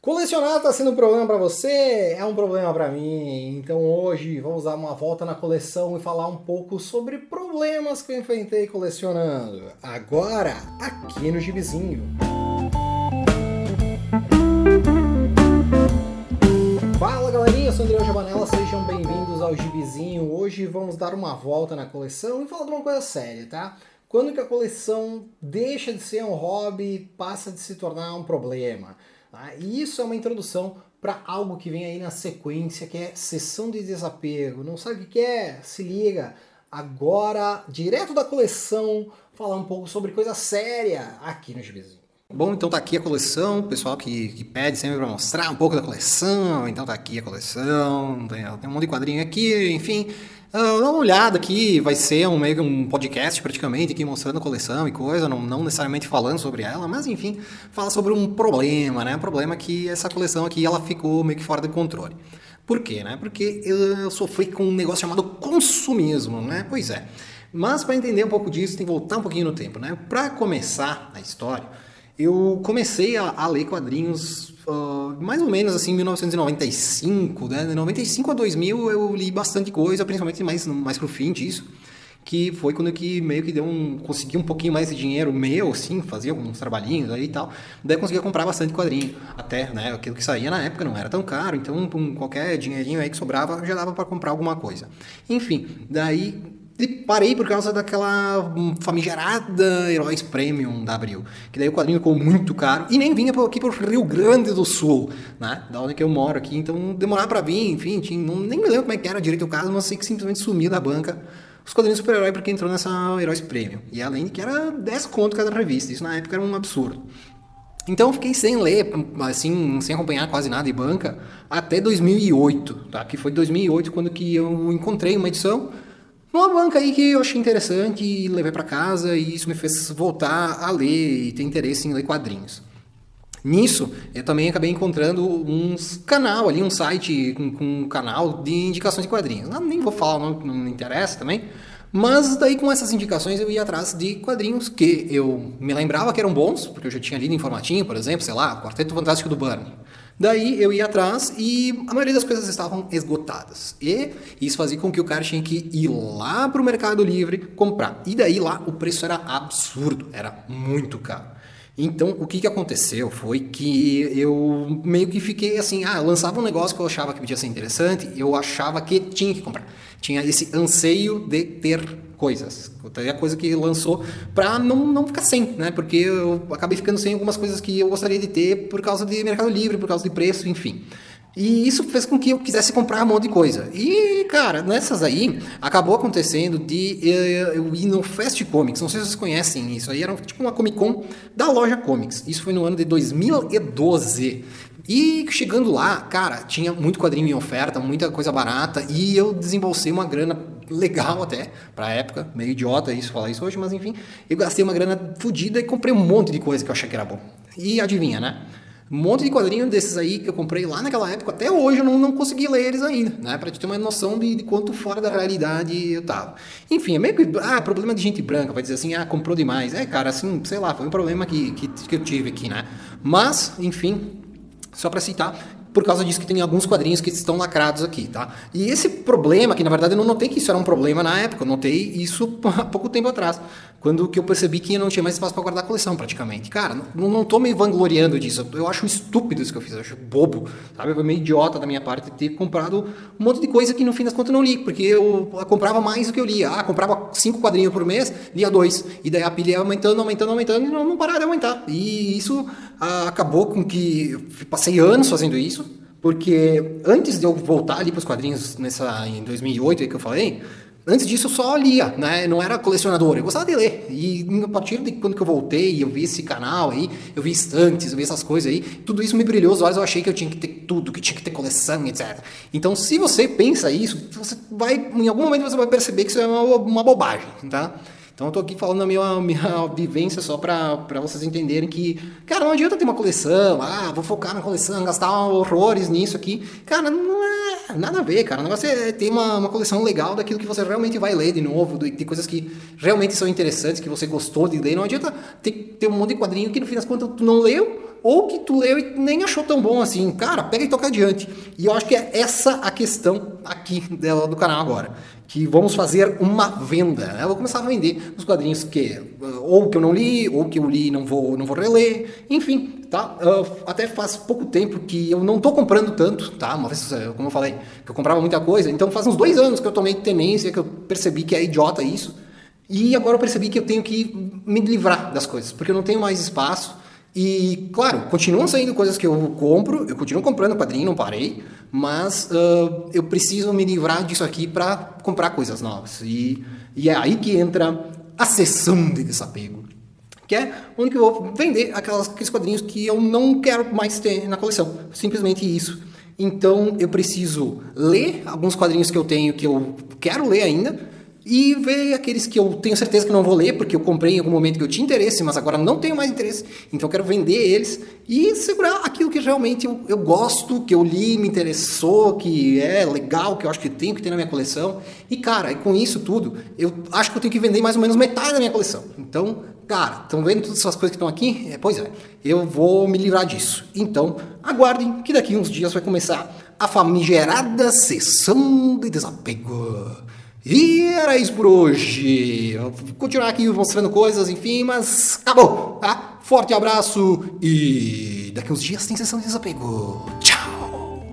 Colecionar está sendo um problema para você? É um problema para mim. Então hoje vamos dar uma volta na coleção e falar um pouco sobre problemas que eu enfrentei colecionando. Agora, aqui no Gibizinho. Fala galerinha, eu sou André Jabanella, sejam bem-vindos ao Gibizinho. Hoje vamos dar uma volta na coleção e falar de uma coisa séria, tá? Quando que a coleção deixa de ser um hobby e passa de se tornar um problema? E isso é uma introdução para algo que vem aí na sequência, que é sessão de desapego. Não sabe o que é? Se liga! Agora, direto da coleção, falar um pouco sobre coisa séria aqui no Gibizinho. Bom, então tá aqui a coleção, o pessoal que pede sempre pra mostrar um pouco da coleção, então tá aqui a coleção, tem um monte de quadrinho aqui, enfim, dá uma olhada aqui, vai ser meio que um podcast praticamente aqui mostrando a coleção e coisa, não necessariamente falando sobre ela, mas enfim, fala sobre um problema, né, um problema que essa coleção aqui, ela ficou meio que fora de controle. Por quê, né? Porque eu sofri com um negócio chamado consumismo, né, pois é. Mas para entender um pouco disso, tem que voltar um pouquinho no tempo, né, para começar a história. Eu comecei a ler quadrinhos mais ou menos assim em 1995, né? De 95 a 2000 eu li bastante coisa, principalmente mais pro fim disso, que foi quando eu meio que consegui um pouquinho mais de dinheiro meu, assim, fazia alguns trabalhinhos aí e tal, daí eu conseguia comprar bastante quadrinho, até, né, aquilo que saía na época não era tão caro, então com qualquer dinheirinho aí que sobrava já dava para comprar alguma coisa. Enfim, daí parei por causa daquela famigerada Heróis Premium da Abril, que daí o quadrinho ficou muito caro e nem vinha aqui pro Rio Grande do Sul, né, da onde que eu moro aqui, então demorava pra vir, enfim, nem me lembro como é que era direito o caso, mas sei que simplesmente sumiu da banca os quadrinhos de super-herói porque entrou nessa Heróis Premium, e além de que era 10 conto cada revista, isso na época era um absurdo. Então eu fiquei sem ler, assim, sem acompanhar quase nada de banca, até 2008, tá? Que foi 2008 quando que eu encontrei uma edição numa banca aí que eu achei interessante e levei para casa, e isso me fez voltar a ler e ter interesse em ler quadrinhos. Nisso, eu também acabei encontrando um site com um canal de indicações de quadrinhos. Nem vou falar, não me interessa também. Mas daí com essas indicações eu ia atrás de quadrinhos que eu me lembrava que eram bons, porque eu já tinha lido em formatinho, por exemplo, sei lá, Quarteto Fantástico do Byrne. Daí eu ia atrás e a maioria das coisas estavam esgotadas. E isso fazia com que o cara tinha que ir lá pro Mercado Livre comprar. E daí lá o preço era absurdo, era muito caro. Então, o que aconteceu foi que eu meio que fiquei assim, lançava um negócio que eu achava que podia ser interessante, eu achava que tinha que comprar. Tinha esse anseio de ter coisas. A coisa que lançou pra não ficar sem, né? Porque eu acabei ficando sem algumas coisas que eu gostaria de ter por causa de Mercado Livre, por causa de preço, enfim. E isso fez com que eu quisesse comprar um monte de coisa. E, cara, nessas aí, acabou acontecendo de eu ir no Fast Comics. Não sei se vocês conhecem isso. Aí era tipo uma Comic Con da loja Comics. Isso foi no ano de 2012. E chegando lá, cara, tinha muito quadrinho em oferta, muita coisa barata. E eu desembolsei uma grana legal até, pra época. Meio idiota isso, falar isso hoje, mas enfim. Eu gastei uma grana fodida e comprei um monte de coisa que eu achei que era bom. E adivinha, né? Um monte de quadrinhos desses aí que eu comprei lá naquela época, até hoje eu não consegui ler eles ainda, né? Pra te ter uma noção de quanto fora da realidade eu tava. Enfim, é meio que, problema de gente branca, vai dizer assim, comprou demais. Cara, assim, sei lá, foi um problema que eu tive aqui, né? Mas, enfim, só pra citar, por causa disso que tem alguns quadrinhos que estão lacrados aqui, tá? E esse problema, que na verdade eu não notei que isso era um problema na época, eu notei isso há pouco tempo atrás, quando que eu percebi que eu não tinha mais espaço para guardar a coleção, praticamente. Cara, não tô me vangloriando disso, eu acho estúpido isso que eu fiz, eu acho bobo, sabe? Foi meio idiota da minha parte ter comprado um monte de coisa que no fim das contas eu não li, porque eu comprava mais do que eu lia. Comprava 5 quadrinhos por mês, lia 2, e daí a pilha ia aumentando, e não parava de aumentar. E isso acabou com que eu passei anos fazendo isso, porque antes de eu voltar ali para os quadrinhos em 2008 que eu falei, antes disso eu só lia, né? Não era colecionador, eu gostava de ler. E a partir de quando que eu voltei, eu vi esse canal aí, eu vi estantes, eu vi essas coisas aí, tudo isso me brilhou os olhos, eu achei que eu tinha que ter tudo, que tinha que ter coleção, etc. Então, se você pensa isso, você vai, em algum momento você vai perceber que isso é uma bobagem, tá? Então eu tô aqui falando a minha vivência só pra vocês entenderem que, cara, não adianta ter uma coleção, vou focar na coleção, gastar horrores nisso aqui. Cara, não é nada a ver, cara. O negócio é ter uma coleção legal daquilo que você realmente vai ler de novo, de coisas que realmente são interessantes, que você gostou de ler. Não adianta ter um monte de quadrinho que no fim das contas tu não leu, ou que tu leu e nem achou tão bom assim. Cara, pega e toca adiante. E eu acho que é essa a questão aqui do canal agora. Que vamos fazer uma venda. Né? Eu vou começar a vender os quadrinhos ou que eu não li, ou que eu li e não vou reler. Enfim, tá? Até faz pouco tempo que eu não tô comprando tanto, tá? Uma vez, como eu falei, que eu comprava muita coisa. Então faz uns 2 anos que eu tomei tenência, que eu percebi que é idiota isso. E agora eu percebi que eu tenho que me livrar das coisas, porque eu não tenho mais espaço. E, claro, continuam saindo coisas que eu compro, eu continuo comprando quadrinho, não parei, mas eu preciso me livrar disso aqui para comprar coisas novas. E é aí que entra a sessão de desapego, que é onde eu vou vender aqueles quadrinhos que eu não quero mais ter na coleção. Simplesmente isso. Então, eu preciso ler alguns quadrinhos que eu tenho que eu quero ler ainda, e ver aqueles que eu tenho certeza que não vou ler, porque eu comprei em algum momento que eu tinha interesse, mas agora não tenho mais interesse, então eu quero vender eles e segurar aquilo que realmente eu gosto, que eu li, me interessou, que é legal, que eu acho que tenho que ter na minha coleção. E cara, com isso tudo, eu acho que eu tenho que vender mais ou menos metade da minha coleção. Então, cara, estão vendo todas essas coisas que estão aqui? Pois é, eu vou me livrar disso. Então, aguardem que daqui uns dias vai começar a famigerada sessão de desapego. E era isso por hoje. Eu vou continuar aqui mostrando coisas, enfim, mas acabou, tá? Forte abraço e daqui uns dias tem sessão de desapego. Tchau!